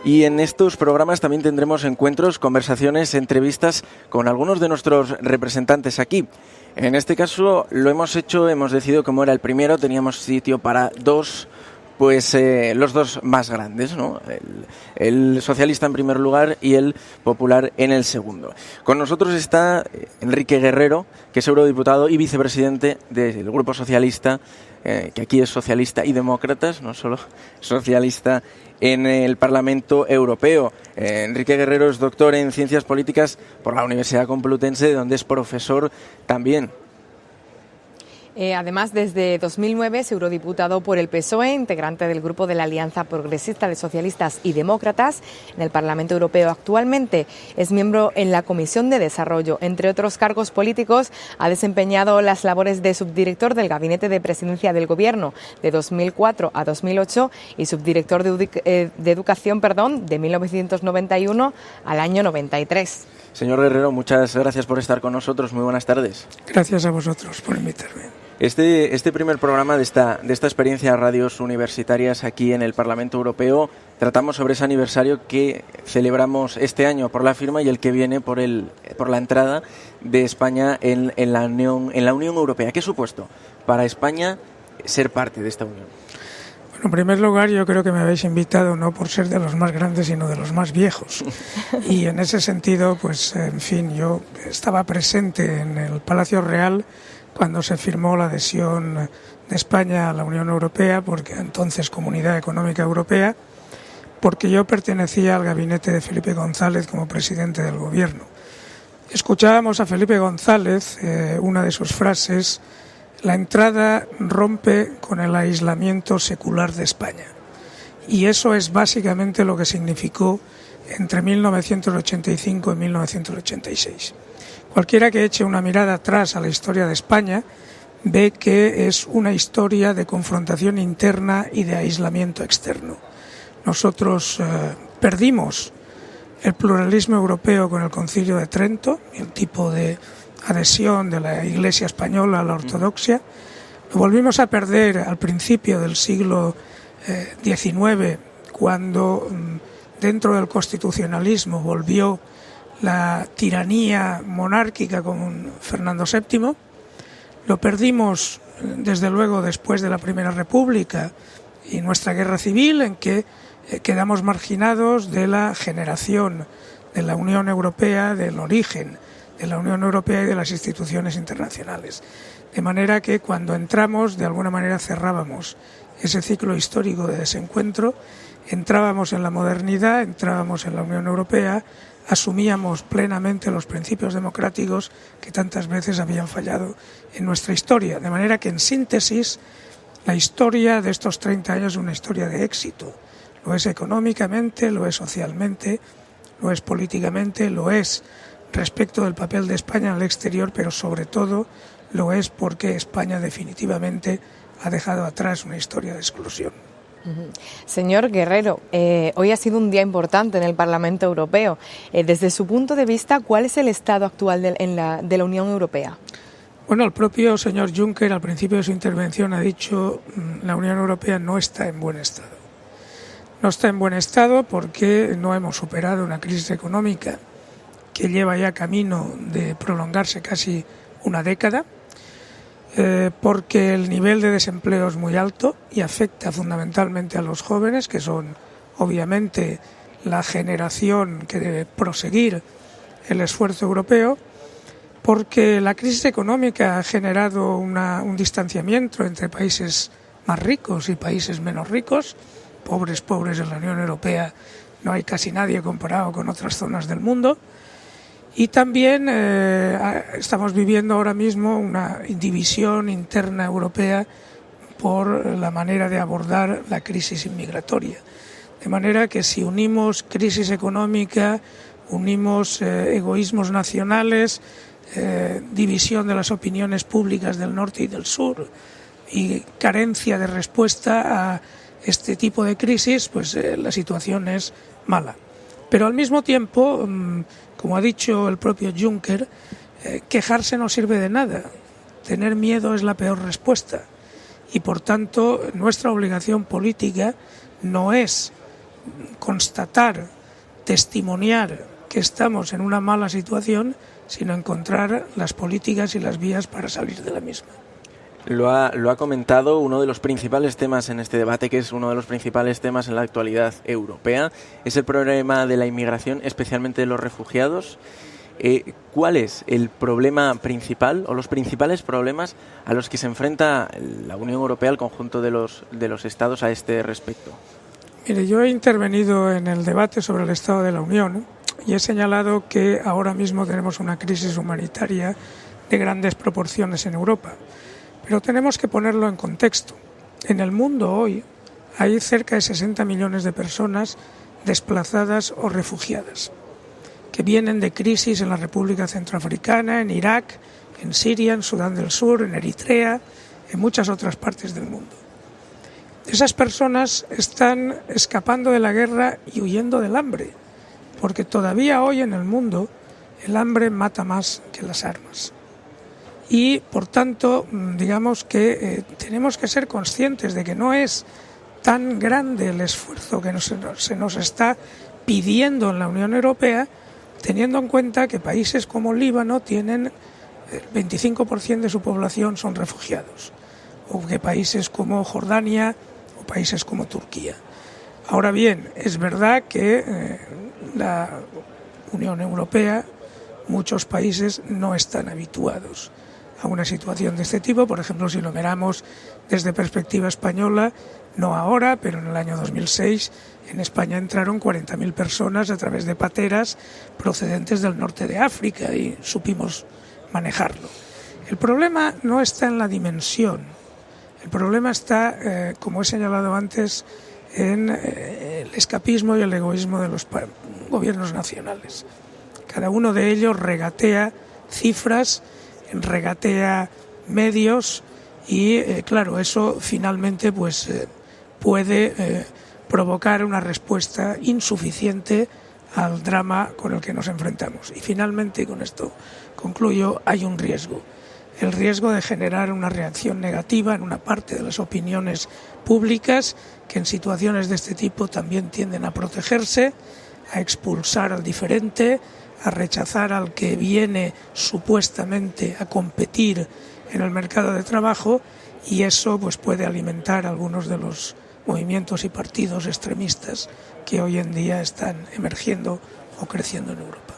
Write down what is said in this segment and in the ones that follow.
Y en estos programas también tendremos encuentros, conversaciones, entrevistas con algunos de nuestros representantes aquí. En este caso lo hemos decidido, como era el primero, teníamos sitio para dos, los dos más grandes, ¿no? El socialista en primer lugar y el popular en el segundo. Con nosotros está Enrique Guerrero, que es eurodiputado y vicepresidente del Grupo Socialista, que aquí es socialista y demócratas, no solo socialista en el Parlamento Europeo. Enrique Guerrero es doctor en Ciencias Políticas por la Universidad Complutense, donde es profesor también. Además, desde 2009 es eurodiputado por el PSOE, integrante del grupo de la Alianza Progresista de Socialistas y Demócratas en el Parlamento Europeo. Actualmente es miembro en la Comisión de Desarrollo. Entre otros cargos políticos, ha desempeñado las labores de subdirector del Gabinete de Presidencia del Gobierno de 2004 a 2008 y subdirector de Educación de 1991 al año 93. Señor Guerrero, muchas gracias por estar con nosotros. Muy buenas tardes. Gracias a vosotros por invitarme. Este primer programa de esta experiencia de radios universitarias aquí en el Parlamento Europeo, tratamos sobre ese aniversario que celebramos este año por la firma y el que viene por la entrada de España en la Unión Europea. ¿Qué ha supuesto para España ser parte de esta unión? Bueno, en primer lugar, yo creo que me habéis invitado no por ser de los más grandes, sino de los más viejos. Y en ese sentido, yo estaba presente en el Palacio Real cuando se firmó la adhesión de España a la Unión Europea, porque entonces Comunidad Económica Europea, porque yo pertenecía al gabinete de Felipe González como presidente del gobierno. Escuchábamos a Felipe González, una de sus frases: la entrada rompe con el aislamiento secular de España. Y eso es básicamente lo que significó entre 1985 y 1986. Cualquiera que eche una mirada atrás a la historia de España ve que es una historia de confrontación interna y de aislamiento externo. Nosotros perdimos el pluralismo europeo con el Concilio de Trento, el tipo de adhesión de la Iglesia española a la ortodoxia. Lo volvimos a perder al principio del siglo XIX, cuando dentro del constitucionalismo volvió la tiranía monárquica con Fernando VII. Lo perdimos, desde luego, después de la Primera República y nuestra guerra civil, en que quedamos marginados de la generación de la Unión Europea, del origen de la Unión Europea y de las instituciones internacionales. De manera que cuando entramos, de alguna manera cerrábamos ese ciclo histórico de desencuentro, entrábamos en la modernidad, entrábamos en la Unión Europea, asumíamos plenamente los principios democráticos que tantas veces habían fallado en nuestra historia. De manera que, en síntesis, la historia de estos 30 años es una historia de éxito. Lo es económicamente, lo es socialmente, lo es políticamente, lo es respecto del papel de España en el exterior, pero sobre todo lo es porque España definitivamente ha dejado atrás una historia de exclusión. Señor Guerrero, hoy ha sido un día importante en el Parlamento Europeo. Desde su punto de vista, ¿cuál es el estado actual de la Unión Europea? Bueno, el propio señor Juncker, al principio de su intervención, ha dicho que la Unión Europea no está en buen estado. No está en buen estado porque no hemos superado una crisis económica que lleva ya camino de prolongarse casi una década, porque el nivel de desempleo es muy alto y afecta fundamentalmente a los jóvenes, que son obviamente la generación que debe proseguir el esfuerzo europeo, porque la crisis económica ha generado un distanciamiento entre países más ricos y países menos ricos. Pobres en la Unión Europea no hay casi nadie comparado con otras zonas del mundo. Y también estamos viviendo ahora mismo una división interna europea por la manera de abordar la crisis inmigratoria. De manera que si unimos crisis económica, unimos egoísmos nacionales, división de las opiniones públicas del norte y del sur y carencia de respuesta a este tipo de crisis, la situación es mala. Pero al mismo tiempo, como ha dicho el propio Juncker, quejarse no sirve de nada. Tener miedo es la peor respuesta. Y por tanto, nuestra obligación política no es constatar, testimoniar que estamos en una mala situación, sino encontrar las políticas y las vías para salir de la misma. Lo ha comentado, uno de los principales temas en este debate, que es uno de los principales temas en la actualidad europea, es el problema de la inmigración, especialmente de los refugiados. ¿Cuál es el problema principal o los principales problemas a los que se enfrenta la Unión Europea, el conjunto de los Estados a este respecto? Mire, yo he intervenido en el debate sobre el Estado de la Unión y he señalado que ahora mismo tenemos una crisis humanitaria de grandes proporciones en Europa. Pero tenemos que ponerlo en contexto. En el mundo hoy hay cerca de 60 millones de personas desplazadas o refugiadas, que vienen de crisis en la República Centroafricana, en Irak, en Siria, en Sudán del Sur, en Eritrea, en muchas otras partes del mundo. Esas personas están escapando de la guerra y huyendo del hambre, porque todavía hoy en el mundo el hambre mata más que las armas. Y, por tanto, digamos que tenemos que ser conscientes de que no es tan grande el esfuerzo que se nos está pidiendo en la Unión Europea, teniendo en cuenta que países como Líbano tienen el 25% de su población son refugiados, o que países como Jordania o países como Turquía. Ahora bien, es verdad que la Unión Europea, muchos países no están habituados a una situación de este tipo. Por ejemplo, si lo miramos desde perspectiva española, no ahora, pero en el año 2006 en España entraron 40.000 personas a través de pateras procedentes del norte de África y supimos manejarlo. El problema no está en la dimensión, el problema está, como he señalado antes, en el escapismo y el egoísmo de los gobiernos nacionales. Cada uno de ellos regatea cifras, regatea medios y claro, eso finalmente puede provocar una respuesta insuficiente al drama con el que nos enfrentamos. Y finalmente, y con esto concluyo, hay un riesgo. El riesgo de generar una reacción negativa en una parte de las opiniones públicas que en situaciones de este tipo también tienden a protegerse, a expulsar al diferente, a rechazar al que viene supuestamente a competir en el mercado de trabajo, y eso puede alimentar algunos de los movimientos y partidos extremistas que hoy en día están emergiendo o creciendo en Europa.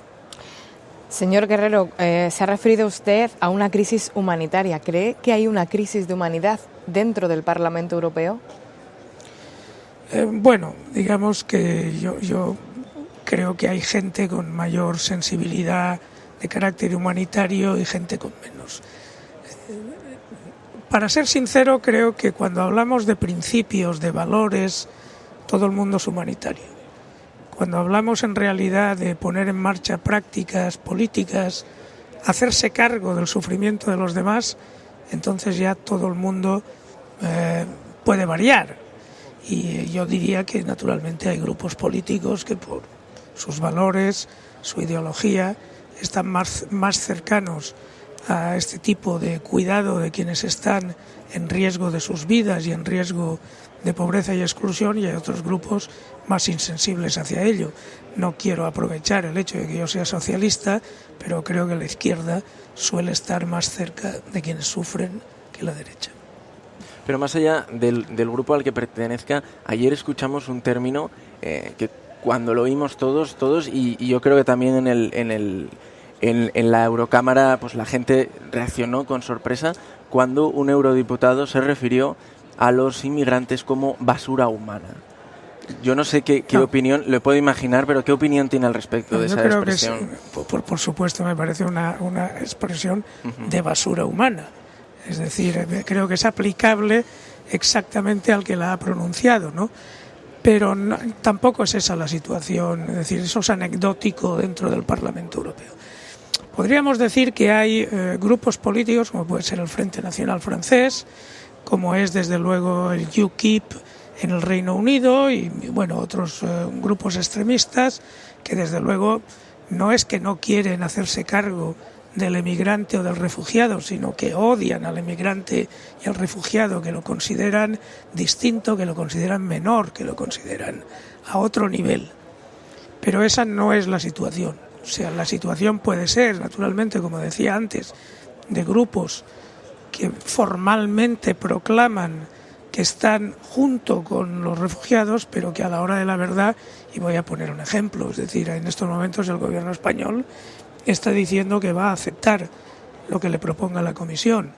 Señor Guerrero, se ha referido usted a una crisis humanitaria. ¿Cree que hay una crisis de humanidad dentro del Parlamento Europeo? Bueno, digamos que yo creo que hay gente con mayor sensibilidad de carácter humanitario y gente con menos. Para ser sincero, creo que cuando hablamos de principios, de valores, todo el mundo es humanitario. Cuando hablamos en realidad de poner en marcha prácticas políticas, hacerse cargo del sufrimiento de los demás, entonces ya todo el mundo puede variar. Y yo diría que naturalmente hay grupos políticos que por sus valores, su ideología, están más cercanos a este tipo de cuidado de quienes están en riesgo de sus vidas y en riesgo de pobreza y exclusión, y hay otros grupos más insensibles hacia ello. No quiero aprovechar el hecho de que yo sea socialista, pero creo que la izquierda suele estar más cerca de quienes sufren que la derecha. Pero más allá del grupo al que pertenezca, ayer escuchamos un término que cuando lo oímos todos y yo creo que también en la Eurocámara la gente reaccionó con sorpresa cuando un eurodiputado se refirió a los inmigrantes como basura humana. Yo no sé qué opinión, lo puedo imaginar, pero ¿qué opinión tiene al respecto de esa expresión? Creo que por supuesto me parece una expresión de basura humana. Es decir, creo que es aplicable exactamente al que la ha pronunciado, ¿no? Pero tampoco es esa la situación, es decir, eso es anecdótico dentro del Parlamento Europeo. Podríamos decir que hay grupos políticos, como puede ser el Frente Nacional francés, como es desde luego el UKIP en el Reino Unido y otros grupos extremistas que desde luego no es que no quieren hacerse cargo del emigrante o del refugiado, sino que odian al emigrante y al refugiado, que lo consideran distinto, que lo consideran menor, que lo consideran a otro nivel. Pero esa no es la situación. O sea, la situación puede ser, naturalmente, como decía antes, de grupos que formalmente proclaman que están junto con los refugiados, pero que a la hora de la verdad, y voy a poner un ejemplo, es decir, en estos momentos el gobierno español está diciendo que va a aceptar lo que le proponga la Comisión,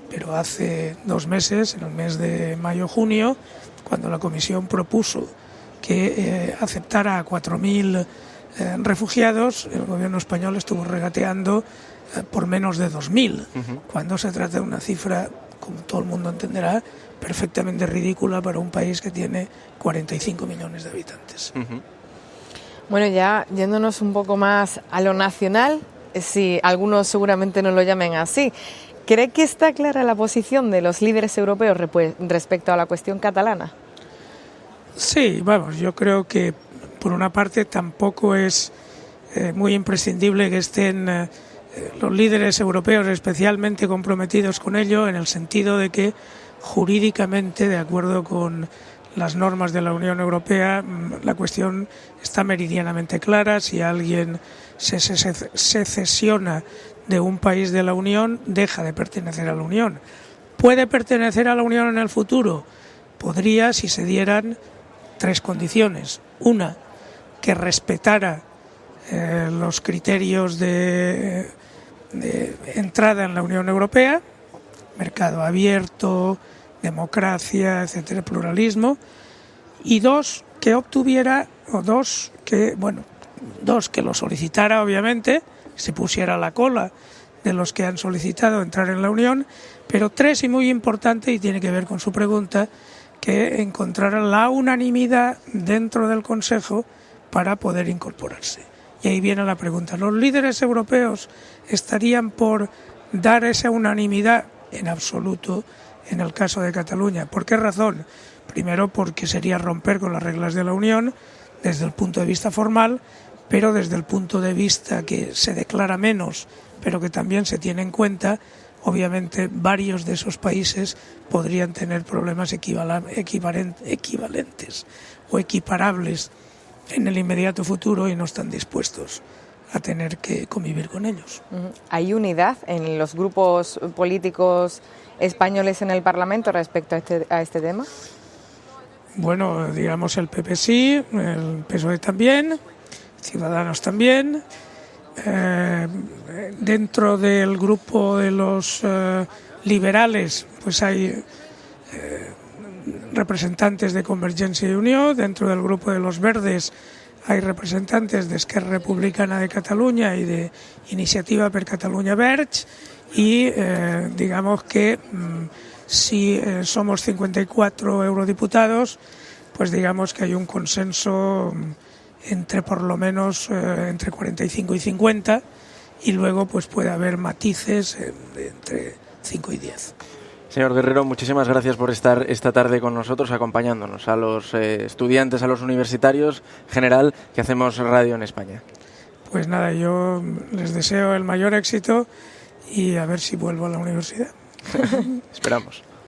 pero hace 2 meses, en el mes de mayo-junio, cuando la Comisión propuso que aceptara a 4.000 refugiados, el gobierno español estuvo regateando por menos de 2.000, cuando se trata de una cifra, como todo el mundo entenderá, perfectamente ridícula para un país que tiene 45 millones de habitantes. Bueno, ya yéndonos un poco más a lo nacional, si algunos seguramente no lo llamen así, ¿cree que está clara la posición de los líderes europeos respecto a la cuestión catalana? Sí, vamos, yo creo que por una parte tampoco es muy imprescindible que estén los líderes europeos especialmente comprometidos con ello, en el sentido de que jurídicamente, de acuerdo con las normas de la Unión Europea, la cuestión está meridianamente clara. Si alguien se cesiona de un país de la Unión, deja de pertenecer a la Unión. ¿Puede pertenecer a la Unión en el futuro? Podría, si se dieran 3 condiciones. Una, que respetara los criterios de entrada en la Unión Europea, mercado abierto, democracia, etcétera, pluralismo, y 2, que obtuviera, o 2, que lo solicitara, obviamente, se pusiera a la cola de los que han solicitado entrar en la Unión, pero 3, y muy importante, y tiene que ver con su pregunta, que encontrara la unanimidad dentro del Consejo para poder incorporarse. Y ahí viene la pregunta, ¿los líderes europeos estarían por dar esa unanimidad? En absoluto, en el caso de Cataluña. ¿Por qué razón? Primero, porque sería romper con las reglas de la Unión desde el punto de vista formal, pero desde el punto de vista que se declara menos, pero que también se tiene en cuenta, obviamente varios de esos países podrían tener problemas equivalentes o equiparables en el inmediato futuro y no están dispuestos a tener que convivir con ellos. ¿Hay unidad en los grupos políticos españoles en el Parlamento respecto a este tema? Bueno, digamos el PP sí, el PSOE también, Ciudadanos también. Dentro del grupo de los liberales, pues hay representantes de Convergencia y Unió. Dentro del grupo de los verdes hay representantes de Esquerra Republicana de Cataluña y de Iniciativa per Catalunya Verds, y digamos que si somos 54 eurodiputados, pues digamos que hay un consenso entre por lo menos entre 45 y 50, y luego pues puede haber matices entre 5 y 10. Señor Guerrero, muchísimas gracias por estar esta tarde con nosotros, acompañándonos a los estudiantes, a los universitarios, en general, que hacemos radio en España. Pues nada, yo les deseo el mayor éxito y a ver si vuelvo a la universidad. Esperamos.